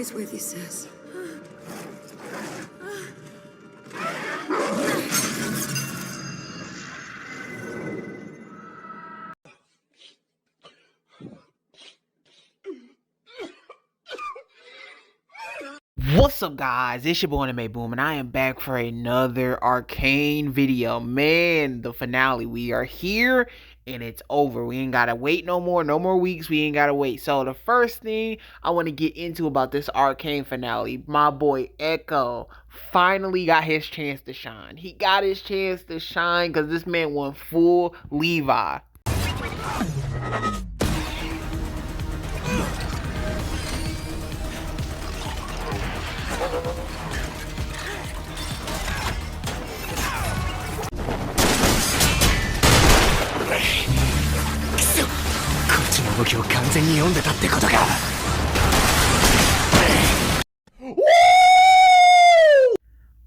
always with you, sis. What's up, guys? It's your boy Anime Boom, and I am back for another Arcane video. Man, the finale. We are here, and it's over. We ain't gotta wait no more weeks. We ain't gotta wait. So the first thing I want to get into about this Arcane finale, my boy Echo finally got his chance to shine. He got his chance to shine because this man went full Levi.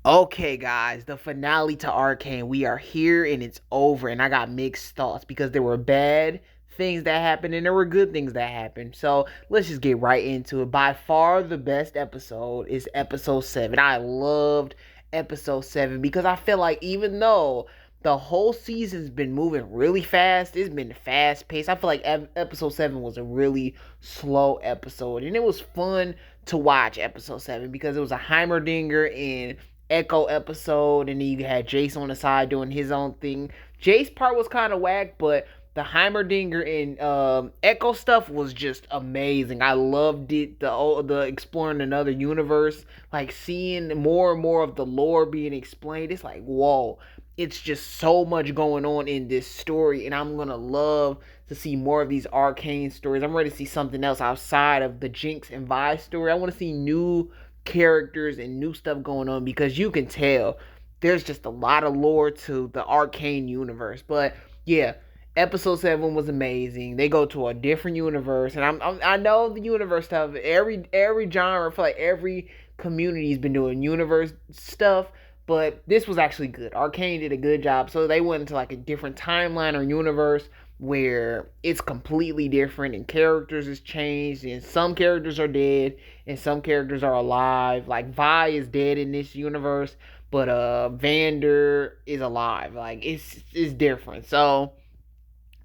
Okay, guys, the finale to Arcane. We are here and it's over, and I got mixed thoughts because there were bad things that happened and there were good things that happened. So let's just get right into it. By far the best episode is episode 7. I loved episode 7 because I feel like even though the whole season's been moving really fast, it's been fast paced, I feel like episode 7 was a really slow episode, and it was fun to watch episode 7 because it was a Heimerdinger and Echo episode, and then you had Jace on the side doing his own thing. Jace part was kind of whack, but the Heimerdinger and Echo stuff was just amazing. I loved it. The exploring another universe, like seeing more and more of the lore being explained. It's like, whoa, it's just so much going on in this story, and I'm gonna love to see more of these Arcane stories. I'm ready to see something else outside of the Jinx and Vi story. I want to see new characters and new stuff going on because you can tell there's just a lot of lore to the Arcane universe. But yeah, episode 7 was amazing. They go to a different universe, and I know the universe stuff. Every genre, I feel like every community's been doing universe stuff, but this was actually good. Arcane did a good job. So they went into like a different timeline or universe where it's completely different and characters is changed, and some characters are dead and some characters are alive. Like Vi is dead in this universe, but Vander is alive. Like it's different. So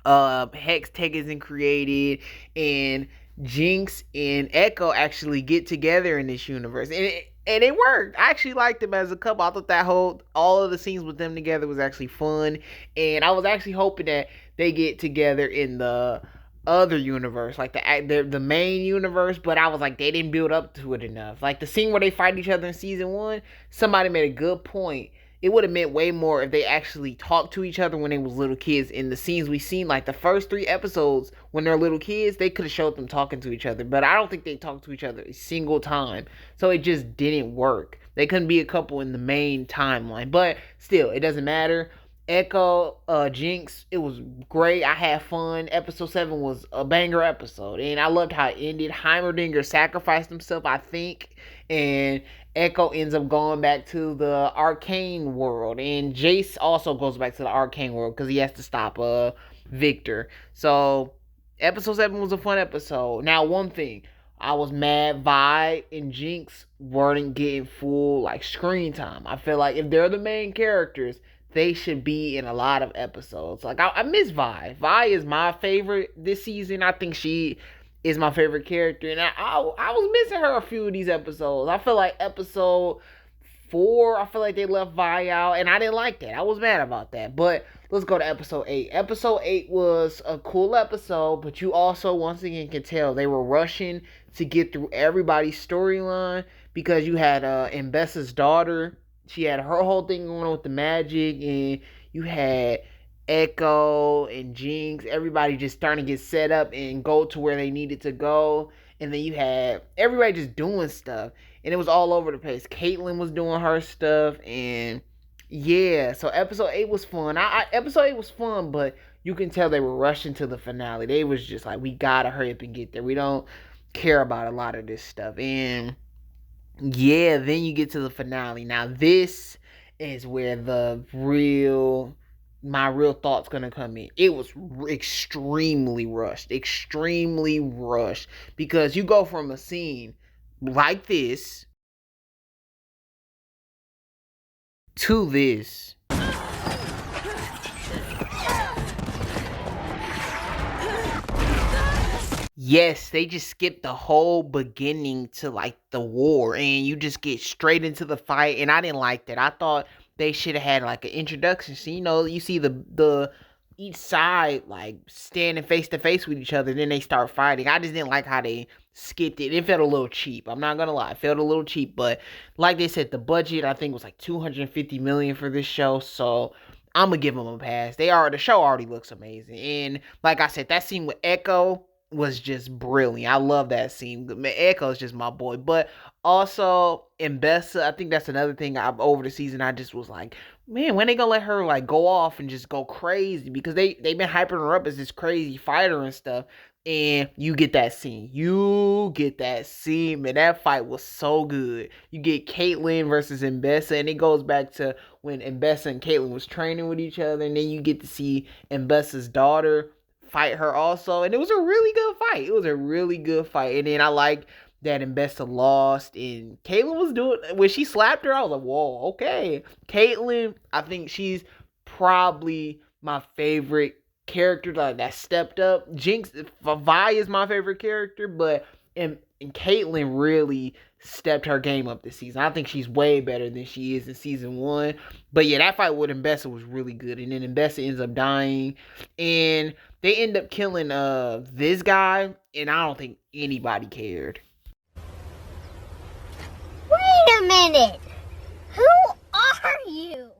Hex Tech isn't created, and Jinx and Echo actually get together in this universe, and it worked. I actually liked them as a couple. I thought all of the scenes with them together was actually fun, and I was actually hoping that they get together in the other universe, like the main universe. But I was like, they didn't build up to it enough. Like the scene where they fight each other in season 1, somebody made a good point. It would have meant way more if they actually talked to each other when they was little kids. In the scenes we seen, like the first 3 episodes when they're little kids, they could have showed them talking to each other. But I don't think they talked to each other a single time. So it just didn't work. They couldn't be a couple in the main timeline. But still, it doesn't matter. Echo, Jinx, it was great. I had fun. Episode 7 was a banger episode, and I loved how it ended. Heimerdinger sacrificed himself, I think, and Echo ends up going back to the Arcane world, and Jace also goes back to the Arcane world because he has to stop Victor. So episode 7 was a fun episode. Now, one thing, I was mad Vi and Jinx weren't getting full like screen time. I feel like if they're the main characters, they should be in a lot of episodes. Like I miss Vi. Vi is my favorite this season. I think she is my favorite character, and I was missing her a few of these episodes. I feel like episode 4, I feel like they left Vi out, and I didn't like that. I was mad about that. But let's go to episode 8. Episode 8 was a cool episode, but you also once again can tell they were rushing to get through everybody's storyline because you had Mbessa's daughter. She had her whole thing going on with the magic, and you had Echo and Jinx, everybody just starting to get set up and go to where they needed to go. And then you had everybody just doing stuff, and it was all over the place. Caitlyn was doing her stuff, and yeah, so episode 8 was fun. Episode 8 was fun, but you can tell they were rushing to the finale. They was just like, we gotta hurry up and get there. We don't care about a lot of this stuff. And yeah, then you get to the finale. Now this is where my real thoughts gonna come in. It was extremely rushed because you go from a scene like this to this. Yes, they just skipped the whole beginning to like the war and you just get straight into the fight and I didn't like that. I thought they should have had like an introduction scene. You know, you see the each side like standing face to face with each other, then they start fighting. I just didn't like how they skipped it. It felt a little cheap. I'm not gonna lie, it felt a little cheap. But like they said, the budget I think was like 250 million for this show, so I'm gonna give them a pass. The show already looks amazing, and like I said, that scene with Echo was just brilliant. I love that scene. Echo is just my boy, but also Mbessa. I think that's another thing. Over the season, I just was like, man, when they gonna let her like go off and just go crazy? Because they've been hyping her up as this crazy fighter and stuff. And you get that scene. You get that scene, man. That fight was so good. You get Caitlyn versus Mbessa, and it goes back to when Mbessa and Caitlyn was training with each other, and then you get to see Mbessa's daughter fight her also, and it was a really good fight. It was a really good fight, and then I like that Mbessa lost, and Caitlyn was doing when she slapped her. I was like, whoa, okay. Caitlyn, I think she's probably my favorite character that stepped up. Jinx, Vi is my favorite character, but and Caitlyn really stepped her game up this season. I think she's way better than she is in season one. But yeah, that fight with Mbessa was really good. And then Mbessa ends up dying. And they end up killing this guy. And I don't think anybody cared. Wait a minute. Who are you?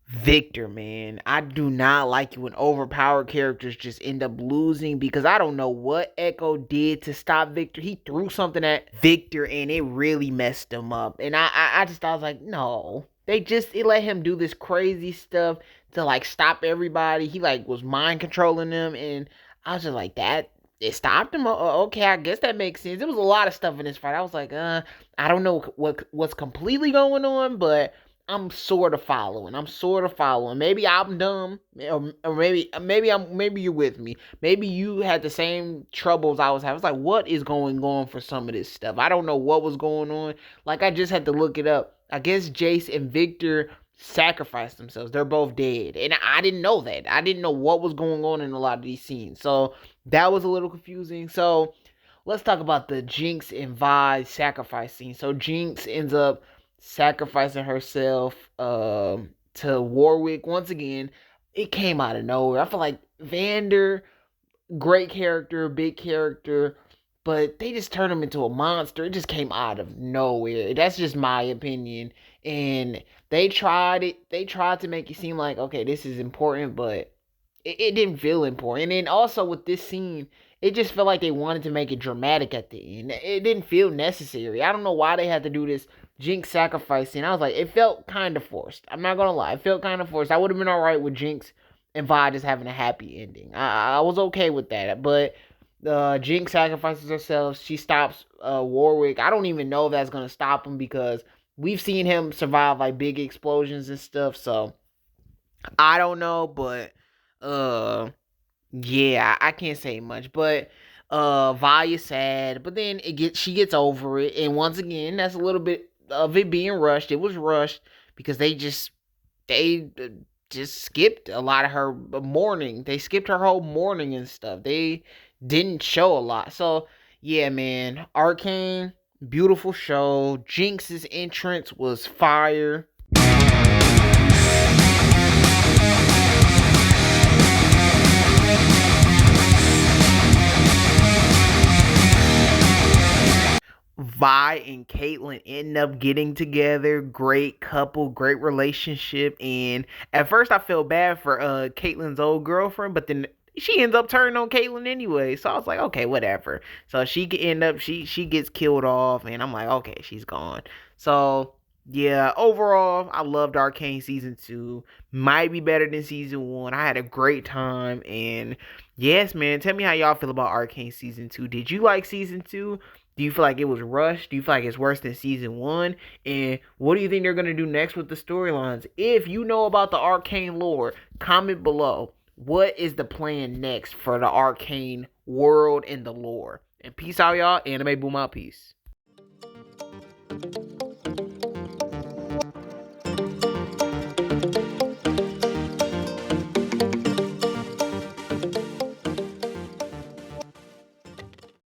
Victor, man. I do not like it when overpowered characters just end up losing because I don't know what Echo did to stop Victor. He threw something at Victor and it really messed him up. And I just I was like, no. It let him do this crazy stuff to like stop everybody. He like was mind controlling them and I was just like that. It stopped him. Okay, I guess that makes sense. There was a lot of stuff in this fight. I was like, I don't know what's completely going on, but I'm sort of following. Maybe I'm dumb, or maybe you're with me. Maybe you had the same troubles I was having. I was like, what is going on for some of this stuff? I don't know what was going on. Like I just had to look it up. I guess Jace and Victor sacrificed themselves. They're both dead, and I didn't know that. I didn't know what was going on in a lot of these scenes. So that was a little confusing. So let's talk about the Jinx and Vi sacrifice scene. So Jinx ends up sacrificing herself to Warwick. Once again, it came out of nowhere. I feel like Vander, great character, big character, but they just turned him into a monster. It just came out of nowhere. That's just my opinion. And they tried it. They tried to make it seem like, okay, this is important, but it didn't feel important. And then also with this scene, it just felt like they wanted to make it dramatic at the end. It didn't feel necessary. I don't know why they had to do this Jinx sacrifice scene. I was like, it felt kind of forced. I'm not gonna lie, it felt kind of forced. I would have been alright with Jinx and Vi just having a happy ending. I was okay with that. But Jinx sacrifices herself. She stops Warwick. I don't even know if that's gonna stop him because we've seen him survive like big explosions and stuff. So I don't know, but yeah, I can't say much, but Vi is sad, but then she gets over it, and once again, that's a little bit of it being rushed. It was rushed because they just skipped a lot of her mourning. They skipped her whole mourning and stuff. They didn't show a lot. So yeah, man, Arcane, beautiful show. Jinx's entrance was fire. Vi and Caitlyn end up getting together. Great couple, great relationship. And at first I felt bad for Caitlyn's old girlfriend, but then she ends up turning on Caitlyn anyway. So I was like, okay, whatever. So she could end up she gets killed off, and I'm like, okay, she's gone. So yeah, overall, I loved Arcane season 2. Might be better than season 1. I had a great time, and yes, man, tell me how y'all feel about Arcane season 2. Did you like season 2? Do you feel like it was rushed? Do you feel like it's worse than season 1? And what do you think they're going to do next with the storylines? If you know about the Arcane lore, comment below. What is the plan next for the Arcane world and the lore? And peace out, y'all. Anime Boom out. Peace.